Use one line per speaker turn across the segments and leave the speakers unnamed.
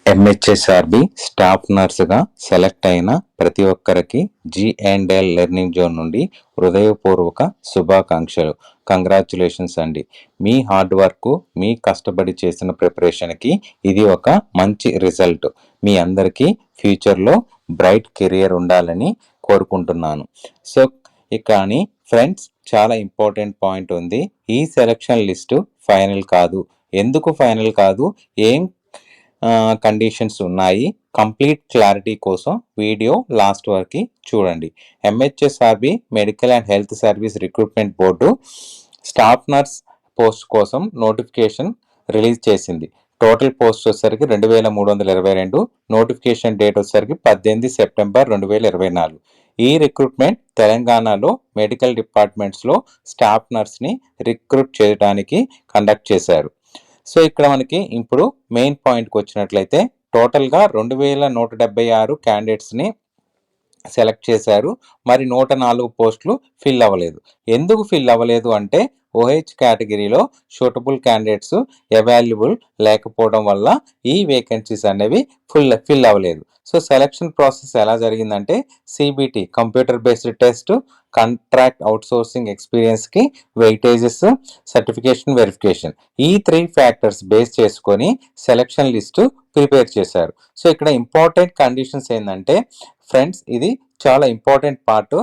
MHSRB staff నర్సుగా select అయిన ప్రతి ఒక్కరికి G&L లెర్నింగ్ జోన్ నుండి హృదయపూర్వక శుభాకాంక్షలు. కంగ్రాచ్యులేషన్స్ అండి. మీ హార్డ్ వర్క్, మీ కష్టపడి చేసిన ప్రిపరేషన్కి ఇది ఒక మంచి రిజల్ట్. మీ అందరికీ ఫ్యూచర్లో బ్రైట్ కెరియర్ ఉండాలని కోరుకుంటున్నాను. సో కానీ ఫ్రెండ్స్, చాలా ఇంపార్టెంట్ పాయింట్ ఉంది. ఈ సెలక్షన్ లిస్టు ఫైనల్ కాదు. ఎందుకు ఫైనల్ కాదు, ఏం కండిషన్స్ ఉన్నాయి, కంప్లీట్ క్లారిటీ కోసం వీడియో లాస్ట్ వరకు చూడండి. MHSRB medical and health service recruitment board staff nurse post కోసం నోటిఫికేషన్ రిలీజ్ చేసింది. టోటల్ పోస్ట్ వచ్చేసరికి 2322. నోటిఫికేషన్ డేట్ వచ్చేసరికి 18 సెప్టెంబర్ 2024. ఈ రిక్రూట్మెంట్ తెలంగాణలో మెడికల్ డిపార్ట్మెంట్స్లో స్టాఫ్ నర్స్ని రిక్రూట్ చేయడానికి కండక్ట్ చేశారు. సో ఇక్కడ మనకి ఇప్పుడు మెయిన్ పాయింట్కి వచ్చినట్లయితే టోటల్గా 2176 క్యాండిడేట్స్ని సెలెక్ట్ చేశారు. మరి 104 పోస్టులు ఫిల్ అవ్వలేదు. ఎందుకు ఫిల్ అవ్వలేదు అంటే OH కేటగిరీలో సూటబుల్ క్యాండిడేట్స్ అవైలబుల్ లేకపోవడం వల్ల ఈ వేకెన్సీస్ అనేవి ఫిల్ అవ్వలేదు. సో సెలక్షన్ ప్రాసెస్ ఎలా జరిగిందంటే CBT computer based test, contract outsourcing ఎక్స్పీరియన్స్కి వెయిటేజెస్, సర్టిఫికేషన్ వెరిఫికేషన్, ఈ 3 ఫ్యాక్టర్స్ బేస్ చేసుకొని సెలక్షన్ లిస్టు ప్రిపేర్ చేశారు. సో ఇక్కడ ఇంపార్టెంట్ కండిషన్స్ ఏంటంటే ఫ్రెండ్స్, ఇది చాలా ఇంపార్టెంట్ పార్ట్,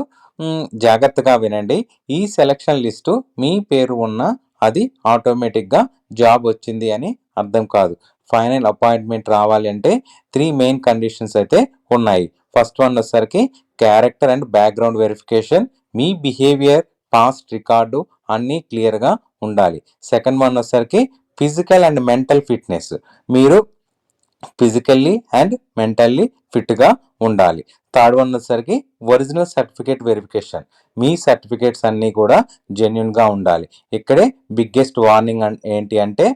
జాగ్రత్తగా వినండి. ఈ సెలక్షన్ లిస్టు మీ పేరు ఉన్న అది ఆటోమేటిక్గా జాబ్ వచ్చింది అని అర్థం కాదు. ఫైనల్ అపాయింట్మెంట్ రావాలి అంటే 3 మెయిన్ కండిషన్స్ అయితే ఉన్నాయి. ఫస్ట్ వన్ వచ్చేసరికి character and background verification. Me behaviour, past record అన్నీ క్లియర్గా ఉండాలి. సెకండ్ వన్ వచ్చేసరికి ఫిజికల్ అండ్ మెంటల్ ఫిట్నెస్. మీరు ఫిజికల్లీ అండ్ మెంటల్లీ ఫిట్గా ఉండాలి. థర్డ్ వన్ వచ్చేసరికి ఒరిజినల్ సర్టిఫికేట్ వెరిఫికేషన్. మీ సర్టిఫికేట్స్ అన్నీ కూడా జెన్యున్గా ఉండాలి. ఇక్కడే బిగ్గెస్ట్ వార్నింగ్ ఏంటి అంటే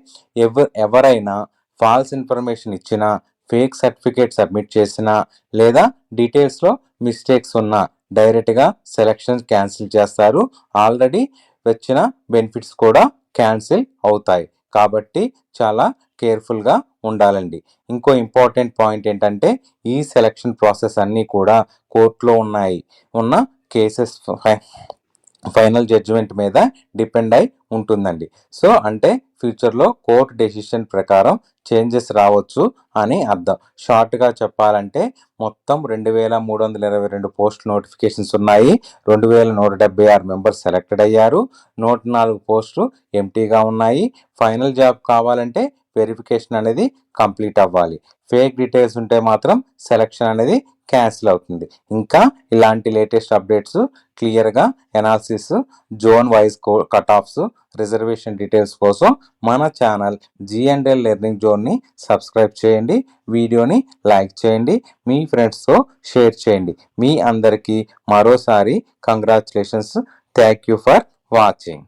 ఎవరైనా ఫాల్స్ ఇన్ఫర్మేషన్ ఇచ్చినా, ఫేక్ సర్టిఫికేట్ సబ్మిట్ చేసినా, లేదా డీటెయిల్స్లో మిస్టేక్స్ ఉన్నా డైరెక్ట్గా సెలక్షన్ క్యాన్సిల్ చేస్తారు. ఆల్రెడీ వచ్చిన బెనిఫిట్స్ కూడా క్యాన్సిల్ అవుతాయి. కాబట్టి చాలా కేర్ఫుల్గా ఉండాలండి. ఇంకో ఇంపార్టెంట్ పాయింట్ ఏంటంటే ఈ సెలక్షన్ ప్రాసెస్ అన్నీ కూడా కోర్టులో ఉన్న కేసెస్ ఫైనల్ జడ్జిమెంట్ మీద డిపెండ్ అయి ఉంటుందండి. సో అంటే ఫ్యూచర్లో కోర్టు డెసిషన్ ప్రకారం చేంజెస్ రావచ్చు అని అర్థం. షార్ట్గా చెప్పాలంటే మొత్తం 2322 పోస్ట్ నోటిఫికేషన్స్ ఉన్నాయి. 2176 మెంబర్స్ సెలెక్టెడ్ అయ్యారు. 104 పోస్టులు ఎంటీగా ఉన్నాయి. ఫైనల్ జాబ్ కావాలంటే వెరిఫికేషన్ అనేది కంప్లీట్ అవ్వాలి. ఫేక్ డీటెయిల్స్ ఉంటే మాత్రం సెలక్షన్ అనేది క్యాన్సిల్ అవుతుంది. ఇంకా ఇలాంటి లేటెస్ట్ అప్డేట్స్, క్లియర్గా analysis, zone wise cut offs, reservation details కోసం మన ఛానల్ G&L లెర్నింగ్ జోన్ని సబ్స్క్రైబ్ చేయండి. వీడియోని లైక్ చేయండి. మీ ఫ్రెండ్స్తో షేర్ చేయండి. మీ అందరికీ మరోసారి congratulations. Thank you for watching.